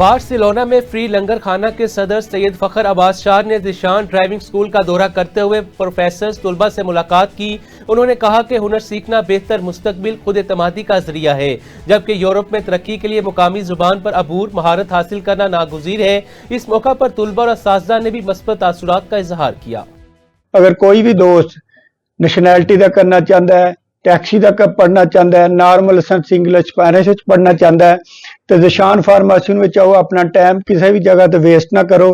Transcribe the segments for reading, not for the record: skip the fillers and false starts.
Barcelona में free लंगर खाना के सदर सैयद फखर अब्बास शाह ने ज़ीशान ड्राइविंग स्कूल का दौरा करते हुए प्रोफेसर तलबा से मुलाकात की। उन्होंने कहा कि हुनर सीखना बेहतर मुस्तकबिल खुद एतमादी का जरिया है, जबकि यूरोप में तरक्की के लिए मुकामी जुबान पर अबूर महारत हासिल करना नागुज़ीर है। इस मौका पर तलबा और असातिज़ा ने भी मस्बत तासुरात का इजहार किया। अगर कोई भी दोस्त नैशनैलिटी का करना चाहता है, टैक्सी का पढ़ना चाहता है, नॉर्मल लाइसेंस इंग्लिश स्पैनिश पढ़ना चाहता है तो ज़ीशान फार्मेसी में आओ। अपना टाइम किसी भी जगह तो वेस्ट ना करो।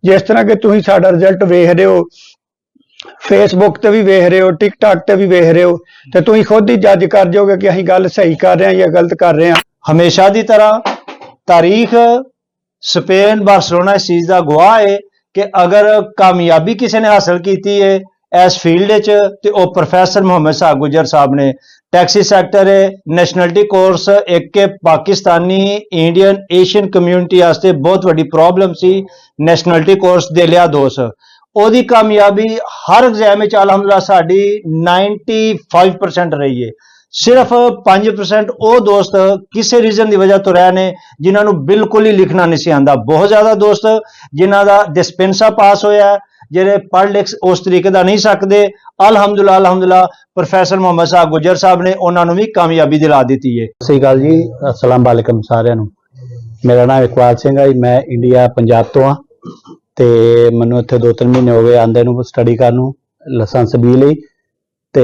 जिस तरह के तुम साडा रिजल्ट वेख रहे हो, फेसबुक ते भी वेख रहे हो, टिकटॉक ते भी वेख रहे हो, तो तुम खुद ही जज कर जाओगे कि असीं गल सही कर रहे हैं या गलत कर रहे हैं। हमेशा की तरह तारीख स्पेन बार्सिलोना इस चीज़ का गवाह है कि अगर कामयाबी किसी ने हासिल की है इस फील्ड ते ओ प्रोफेसर मोहम्मद साहब गुजर साहब ने। टैक्सी सैक्टर है, नैशनलिटी कोर्स एक के पाकिस्तानी इंडियन एशियन कम्यूनिटी वास्ते बहुत बड़ी प्रॉब्लम सी। नैशनलिटी कोर्स दे लिया दोस्त ओदी कामयाबी हर एग्जाम में अलहमदुलिल्लाह साडी 95% रही है। सिर्फ 5% वो दोस्त किसी रीजन की वजह तो रहे ने जिन्होंने बिल्कुल ही लिखना नहीं सी आंदा। बहुत ज्यादा दोस्त जिन्हों का डिस्पेंसा पास होया जेरे पढ़ लिख उस तरीके का नहीं सकते। अल्हम्दुलिल्लाह प्रोफेसर मोहम्मद साहब गुजर साहब ने उन्होंने भी कामयाबी दिला दी है। सही गल जी, अस्सलाम वालेकुम सारिਆਂ ਨੂੰ। मेरा नाम इकबाल सिंह है, मैं इंडिया पंजाब तो हाँ ते मैनू इत्थे 2-3 महीने हो गए आंदे नूं स्टडी करन नूं लाइसेंस बी लई। ते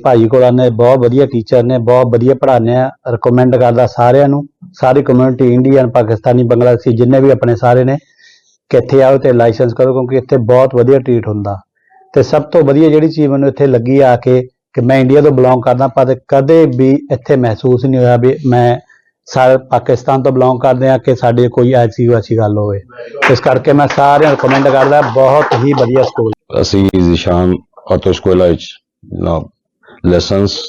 भाजी कोल आने बहुत वधिया टीचर ने, बहुत वधिया पढ़ाने। रिकमेंड करदा सारिਆਂ नूं, सारी कम्यूनिटी इंडियन पाकिस्तानी बांग्लादेशी जिन्ने भी अपने सारे ने कि इत्थे आओ तो लाइसेंस करो, क्योंकि इत्थे बहुत वधिया ट्रीट हुंदा। ते सब तो वधिया जिहड़ी चीज़ मैनूं इत्थे लगी आके कि मैं इंडिया तो बिलोंग करदा, पर कदे भी इत्थे महसूस नहीं होया भी मैं सारे पाकिस्तान तो बिलोंग करदे आ कि साडी कोई ऐसी वैसी गल होवे। इस करके मैं सारे रिकमेंड करदा, बहुत ही वधिया स्कूल। असीं ज़ीशान ऑटो स्कूल जनाब लाइसेंस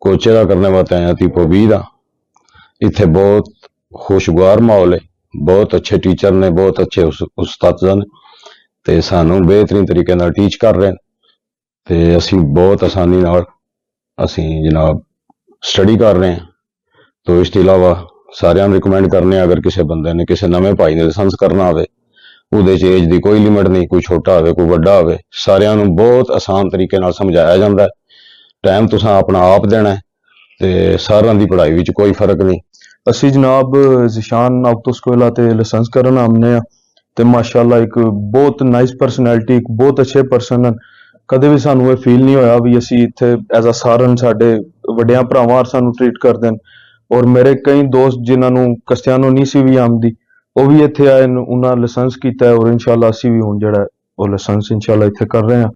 कोचे का करने वास्ते आए तीपो 20 का। इत्थे बहुत खुशगवार माहौल है, बहुत अच्छे टीचर ने, बहुत अच्छे उस्ताद ने ते सानू बेहतरीन तरीके नाल टीच कर रहे हैं ते असीं बहुत आसानी नाल असीं जनाब स्टडी कर रहे हैं। तो इस अलावा सारिਆਂ ਨੂੰ रिकमेंड करने अगर किसी बंदे ने किसी नवे भाई ने लाइसेंस करना होवे ਉਹਦੇ ਚ एज की कोई लिमिट नहीं, कोई छोटा होवे कोई वड्डा होवे, सारिਆਂ ਨੂੰ बहुत आसान तरीके नाल समझाया जाता है। टाइम तुसां अपना आप देना है ते सारिਆਂ ਦੀ पढ़ाई विच कोई फर्क नहीं। असी जनाब ज़ीशान ऑटो स्कूल ते लाइसेंस करन आमने ते माशाअल्लाह एक बहुत नाइस परसनैलिटी, एक बहुत अच्छे पर्सन हैं। कदे भी सानू ये फील नहीं होया भी असी इत्थे एज अ सारन साडे वड्डियां भरावां सानू ट्रीट करदे हैं। और मेरे कई दोस्त जिन्होंने कस्तियानो नहीं सी भी आमदी वो भी इत्थे आए, उन्होंने लाइसेंस किया और इंशाअल्लाह असी भी हुण जिहड़ा वो लाइसेंस इंशाअल्लाह इत्थे कर रहे हैं।